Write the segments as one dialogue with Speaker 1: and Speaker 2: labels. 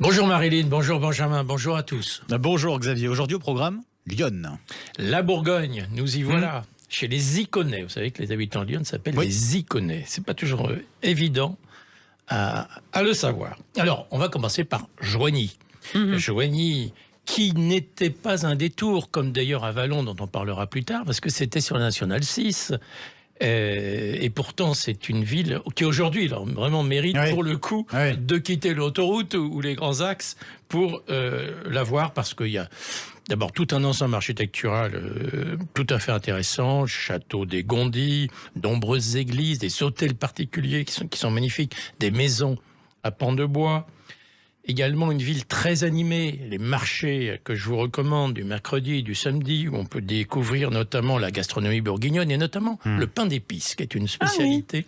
Speaker 1: Bonjour Marilyn, bonjour Benjamin, bonjour à tous.
Speaker 2: Bonjour Xavier, aujourd'hui au programme, Lyon.
Speaker 1: La Bourgogne, nous y voilà, chez les Iconais. Vous savez que les habitants de Lyon s'appellent les Iconais. C'est pas toujours évident à le savoir. Alors, on va commencer par Joigny. Joigny, qui n'était pas un détour, comme d'ailleurs Avallon, dont on parlera plus tard, parce que c'était sur la Nationale 6. Et pourtant, c'est une ville qui aujourd'hui vraiment mérite pour le coup de quitter l'autoroute ou les grands axes pour la voir, parce qu'il y a d'abord tout un ensemble architectural tout à fait intéressant, château des Gondis, nombreuses églises, des hôtels particuliers qui sont magnifiques, des maisons à pans de bois. Également une ville très animée, les marchés que je vous recommande du mercredi et du samedi, où on peut découvrir notamment la gastronomie bourguignonne et notamment le pain d'épices, qui est une spécialité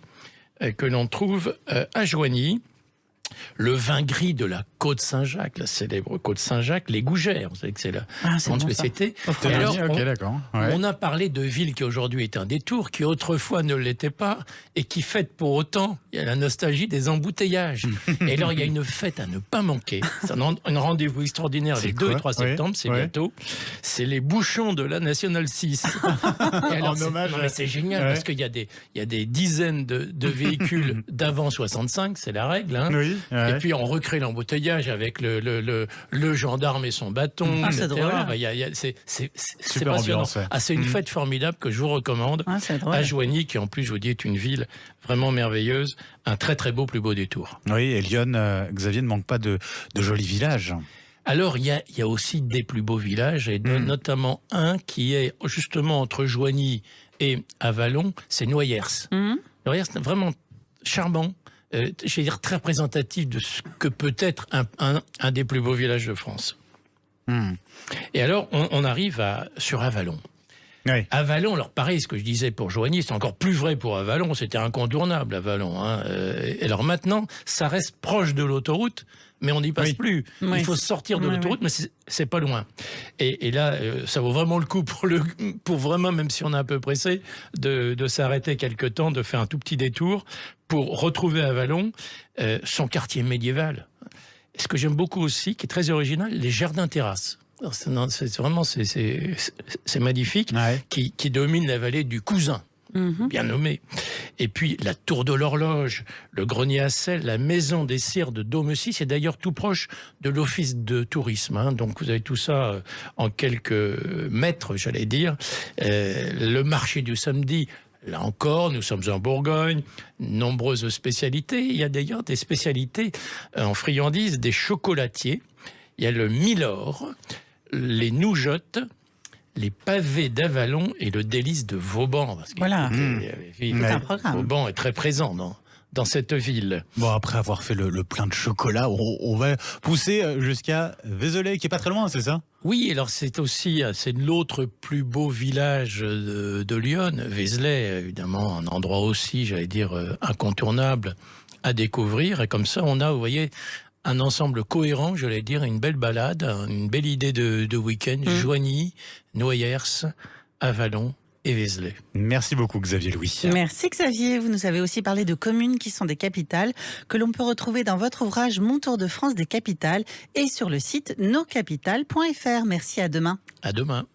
Speaker 1: que l'on trouve à Joigny. Le vin gris de la Côte Saint-Jacques, la célèbre Côte Saint-Jacques, les gougères, vous savez que c'est la grande spécialité.
Speaker 2: Et alors,
Speaker 1: on a parlé de ville qui aujourd'hui est un détour, qui autrefois ne l'était pas, et qui fête pour autant, il y a la nostalgie des embouteillages. Et alors il y a une fête à ne pas manquer, c'est un rendez-vous extraordinaire les 2 et 3 septembre, c'est bientôt, c'est les bouchons de la Nationale 6. Et alors, c'est génial, parce qu'il y a des dizaines de véhicules d'avant 65, c'est la règle, hein. Et puis on recrée l'embouteillage avec le gendarme et son bâton, etc. C'est passionnant. C'est une fête formidable que je vous recommande à Joigny, qui en plus, je vous dis, est une ville vraiment merveilleuse. Un très très beau, plus beau détour.
Speaker 2: Oui, et Lyon, Xavier, ne manque pas de jolis villages.
Speaker 1: Alors, il y a aussi des plus beaux villages, et notamment un qui est justement entre Joigny et Avallon, c'est Noyers. Noyers, vraiment charmant. Je vais dire très représentatif de ce que peut être un des plus beaux villages de France. Et alors, on arrive sur Avallon. Avallon, alors pareil, ce que je disais pour Joigny, c'est encore plus vrai pour Avallon, c'était incontournable Avallon. Et alors maintenant, ça reste proche de l'autoroute, mais on n'y passe plus. Il faut sortir de l'autoroute, mais c'est pas loin. Et là, ça vaut vraiment le coup pour vraiment, même si on est un peu pressé, de s'arrêter quelque temps, de faire un tout petit détour pour retrouver Avallon, son quartier médiéval. Ce que j'aime beaucoup aussi, qui est très original, les jardins-terrasses. C'est vraiment magnifique, qui domine la vallée du Cousin, bien nommé. Et puis la tour de l'horloge, le grenier à sel, la maison des cires de Domecy, c'est d'ailleurs tout proche de l'office de tourisme. Donc vous avez tout ça en quelques mètres, j'allais dire. Le marché du samedi. Là encore, nous sommes en Bourgogne, nombreuses spécialités. Il y a d'ailleurs des spécialités en friandises, des chocolatiers. Il y a le Milord, les nougeottes, les pavés d'Avallon et le délice de Vauban. Parce que
Speaker 3: un programme.
Speaker 1: Vauban est très présent dans cette ville.
Speaker 2: Bon, après avoir fait le plein de chocolat, on va pousser jusqu'à Vézelay, qui est pas très loin, c'est ça?
Speaker 1: Oui, alors c'est l'autre plus beau village de Lyon, Vézelay, évidemment, un endroit aussi, j'allais dire, incontournable à découvrir. Et comme ça, on a, vous voyez, un ensemble cohérent, j'allais dire, une belle balade, une belle idée de week-end. Joigny, Noyers, Avallon et Vézelay.
Speaker 2: Merci beaucoup Xavier Louis.
Speaker 3: Merci Xavier. Vous nous avez aussi parlé de communes qui sont des capitales, que l'on peut retrouver dans votre ouvrage Mon Tour de France des capitales et sur le site noscapitales.fr. Merci, à demain.
Speaker 1: À demain.